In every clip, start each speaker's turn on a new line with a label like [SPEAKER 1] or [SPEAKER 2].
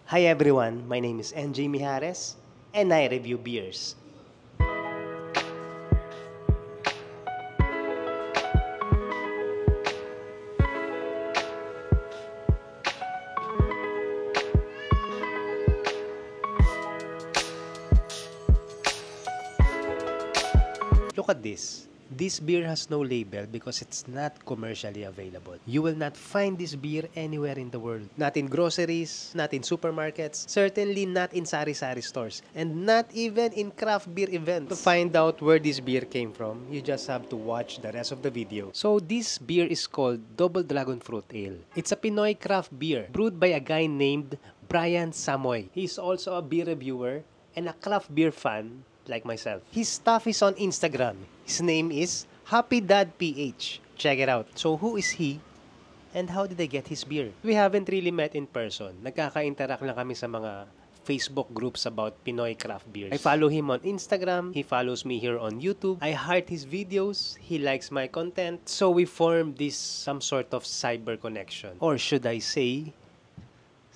[SPEAKER 1] Hi everyone, my name is NJ Mijares and I review beers. Look at this. This beer has no label because it's not commercially available. You will not find this beer anywhere in the world. Not in groceries, not in supermarkets, certainly not in sari-sari stores, and not even in craft beer events. To find out where this beer came from, you just have to watch the rest of the video. So this beer is called Double Dragon Fruit Ale. It's a Pinoy craft beer brewed by a guy named Brian Samoy. He's also a beer reviewer and a craft beer fan like myself. His stuff is on Instagram. His name is HappyDadPH. Check it out. So who is he and how did I get his beer? We haven't really met in person. Nagkaka-interact lang kami sa mga Facebook groups about Pinoy craft beers. I follow him on Instagram. He follows me here on YouTube. I heart his videos. He likes my content. So we formed this some sort of cyber connection. Or should I say,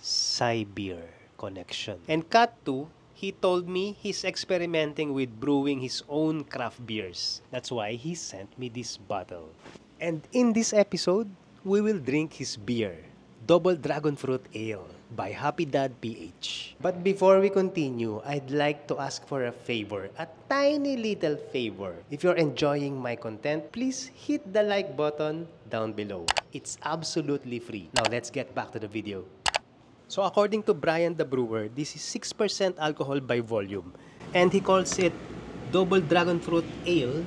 [SPEAKER 1] cyber connection. And cut to, he told me he's experimenting with brewing his own craft beers. That's why he sent me this bottle. And in this episode, we will drink his beer, Double Dragon Fruit Ale by Happy Dad PH. But before we continue, I'd like to ask for a favor, a tiny little favor. If you're enjoying my content, please hit the like button down below. It's absolutely free. Now let's get back to the video. So according to Brian the Brewer, this is 6% alcohol by volume. And he calls it Double Dragon Fruit Ale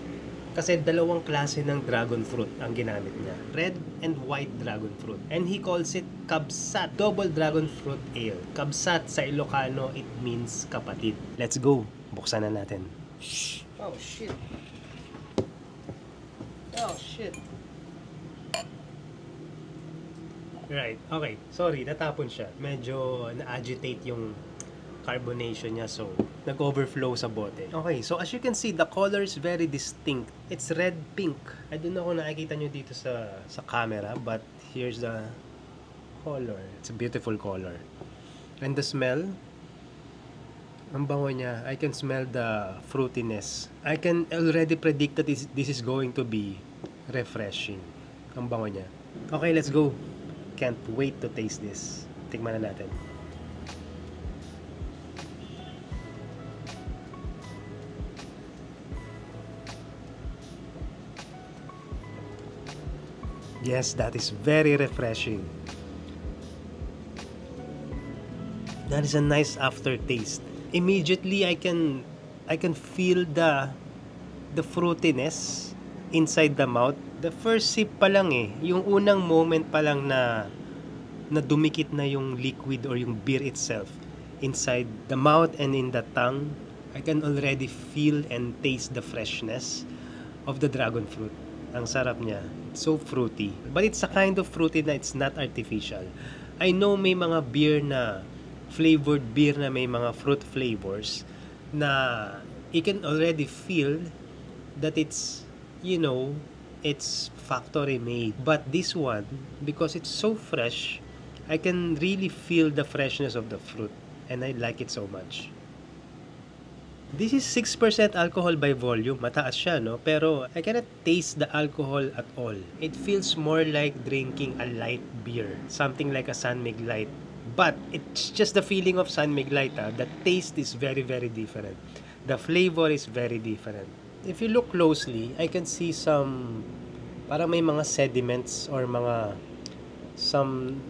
[SPEAKER 1] kasi dalawang klase ng dragon fruit ang ginamit niya. Red and white dragon fruit. And he calls it Kabsat Double Dragon Fruit Ale. Kabsat sa Ilocano, it means kapatid. Let's go. Buksan na natin. Oh shit. Oh shit. Right. Okay. Sorry, natapon siya. Medyo na-agitate yung carbonation niya, so nag-overflow sa bote. Okay, so as you can see, the color is very distinct. It's red-pink. I don't know kung nakikita nyo dito sa camera, but here's the color. It's a beautiful color. And the smell, ang bango niya. I can smell the fruitiness. I can already predict that this is going to be refreshing. Ang bango niya. Okay, let's go. Can't wait to taste this. Tikman na natin. Yes, that is very refreshing. That is a nice aftertaste. Immediately I can feel the fruitiness inside the mouth. The first sip pa lang yung unang moment pa lang na dumikit na yung liquid or yung beer itself inside the mouth and in the tongue. I can already feel and taste the freshness of the dragon fruit. Ang sarap niya. It's so fruity. But it's a kind of fruity na it's not artificial. I know may mga beer na flavored beer na may mga fruit flavors na you can already feel that it's, you know, it's factory made. But this one, because it's so fresh, I can really feel the freshness of the fruit. And I like it so much. This is 6% alcohol by volume. Mataas siya, no? Pero I cannot taste the alcohol at all. It feels more like drinking a light beer. Something like a San Mig Light. But it's just the feeling of San Mig Light. The taste is very, very different. The flavor is very different. If you look closely, I can see some, parang may mga sediments or some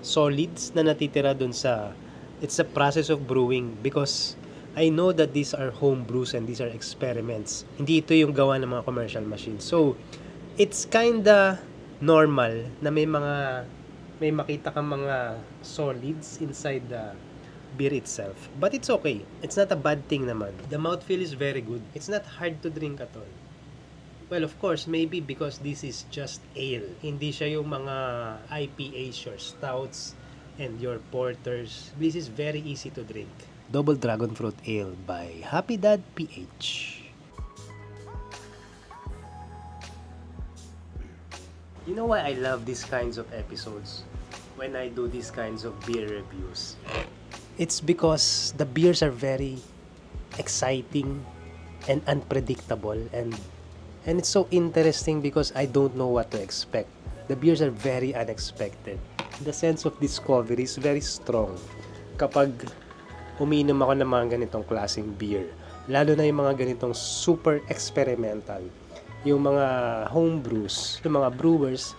[SPEAKER 1] solids na natitira dun sa, it's a process of brewing because I know that these are home brews and these are experiments. Hindi ito yung gawa ng mga commercial machines. So, it's kinda normal na may makita kang mga solids inside the beer itself. But it's okay. It's not a bad thing naman. The mouthfeel is very good. It's not hard to drink at all. Well, of course, maybe because this is just ale. Hindi siya yung mga IPAs, your stouts, and your porters. This is very easy to drink. Double Dragon Fruit Ale by Happy Dad PH. You know why I love these kinds of episodes? when I do these kinds of beer reviews. It's because the beers are very exciting and unpredictable, and it's so interesting because I don't know what to expect. The beers are very unexpected. The sense of discovery is very strong kapag umiinom ako ng mga ganitong klaseng beer. Lalo na yung mga ganitong super experimental. Yung mga homebrews, yung mga brewers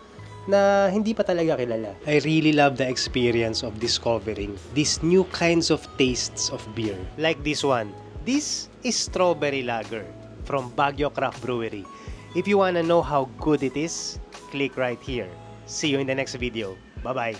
[SPEAKER 1] na hindi pa talaga kilala. I really love the experience of discovering these new kinds of tastes of beer. Like this one. This is Strawberry Lager from Baguio Craft Brewery. If you wanna know how good it is, click right here. See you in the next video. Bye-bye.